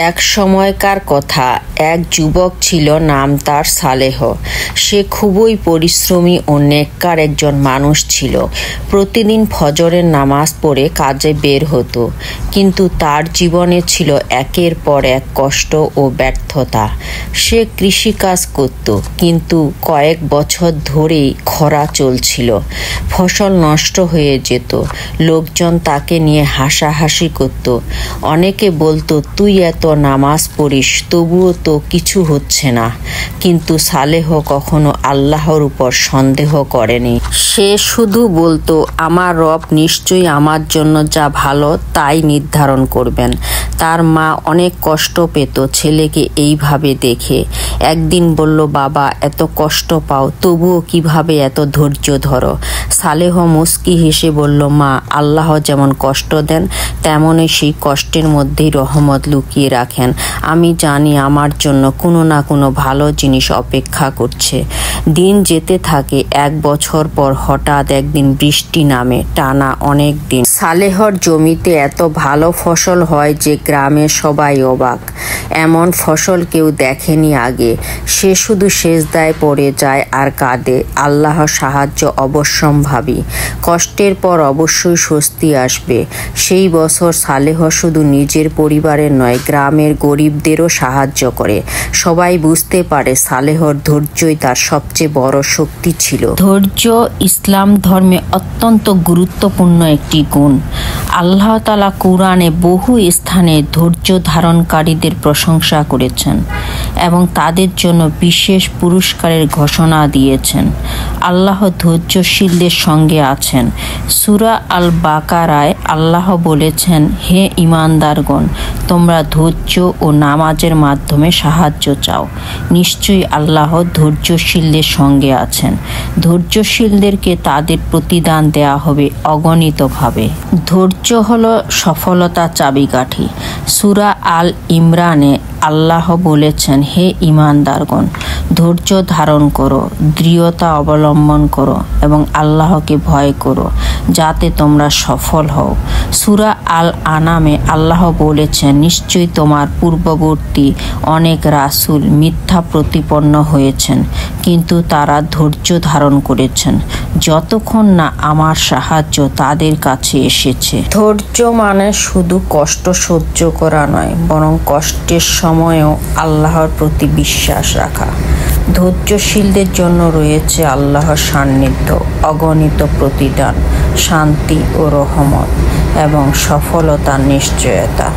এক সময়কার কথা, এক যুবক ছিল, নাম তার সালেহ। সে খুবই পরিশ্রমী ও নেককার একজন মানুষ ছিল। প্রতিদিন ফজরের নামাজ পড়ে কাজে বের হতো, কিন্তু তার জীবনে ছিল একের পর এক কষ্ট ও ব্যর্থতা। সে কৃষিকাজ করত, কিন্তু কয়েক বছর ধরেই খরা চলছিল। ফসল নষ্ট হয়ে যেত। লোকজন তাকে নিয়ে হাসাহাসি করত। অনেকে বলতো, তুই এত নামাজ পড়িস, তবুও তো কিছু হচ্ছে না। কিন্তু সালেহ কখনো আল্লাহর উপর সন্দেহ করেনি। সে শুধু বলতো, আমার রব নিশ্চয়ই আমার জন্য যা ভালো তাই নির্ধারণ করবেন। তার মা অনেক কষ্ট পেত ছেলেকে এইভাবে দেখে। একদিন বলল, বাবা, এত কষ্ট পাও, তবুও কিভাবে এত ধৈর্য ধরো? সালেহ মুস্কি হেসে বলল, মা, আল্লাহ যেমন কষ্ট দেন, তেমনই সেই কষ্টের মধ্যেই রহমত লুকিয়ে রাখেন। আমি জানি আমার জন্য কোনো না কোনো ভালো জিনিস অপেক্ষা করছে। দিন যেতে থাকে। 1 বছর পর হঠাৎ একদিন বৃষ্টি নামে, টানা অনেক দিন। সালেহর জমিতে এত ভালো ফসল হয় যে গ্রামের সবাই অবাক। এমন ফসল কেউ দেখেনি আগে। সে শুধু সেজদায় পড়ে যায় আর কাঁদে। আল্লাহর সাহায্য অবশ্যম্ভাবী। কষ্টের পর অবশ্যই স্বস্তি আসবে। সেই বছর সালেহ শুধু নিজের পরিবারের নয়, গ্রামের গরিবদেরও সাহায্য করে। সবাই বুঝতে পারে সালেহর ধৈর্যই তার সবচেয়ে বড় শক্তি ছিল। ধৈর্য ইসলাম ধর্মে অত্যন্ত গুরুত্বপূর্ণ একটি গুণ। আল্লাহ তাআলা কুরআনে বহু স্থানে ধৈর্য ধারণকারীদের প্রশংসা করেছেন এবং তাদের জন্য বিশেষ পুরস্কারের ঘোষণা দিয়েছেন। আল্লাহ ধৈর্যশীলদের সঙ্গে আছেন। সূরা আল বাকারায় আল্লাহ বলেছেন, হে ঈমানদারগণ, তোমরা ধৈর্য ও নামাজের মাধ্যমে সাহায্য চাও। নিশ্চয়ই আল্লাহ ধৈর্যশীলদের সঙ্গে আছেন। ধৈর্যশীলদেরকে তাদের প্রতিদান দেয়া হবে অগণিতভাবে। ধৈর্য হলো সফলতার চাবিকাঠি। সূরা আল ইমরানে আল্লাহ বলেছেন, হে ঈমানদারগণ, ধৈর্য ধারণ করো, দৃঢ়তা অবলম্বন করো এবং আল্লাহকে ভয় করো, যাতে তোমরা সফল হও। সূরা আল আনামে আল্লাহ বলেছেন, নিশ্চয়ই তোমার পূর্ববর্তী অনেক রাসূল মিথ্যা প্রতিপন্ন হয়েছেন, কিন্তু তারা ধৈর্য ধারণ করেছেন যতক্ষণ না আমার সাহায্য তাদের কাছে এসেছে। ধৈর্য মানে শুধু কষ্ট সহ্য করা নয়, বরং কষ্টের সময়েও আল্লাহর প্রতি বিশ্বাস রাখা। ধৈর্যশীলদের জন্য রয়েছে আল্লাহর সান্নিধ্য, অগণিত প্রতিদান, শান্তি ও রহমত এবং সফলতার নিশ্চয়তা।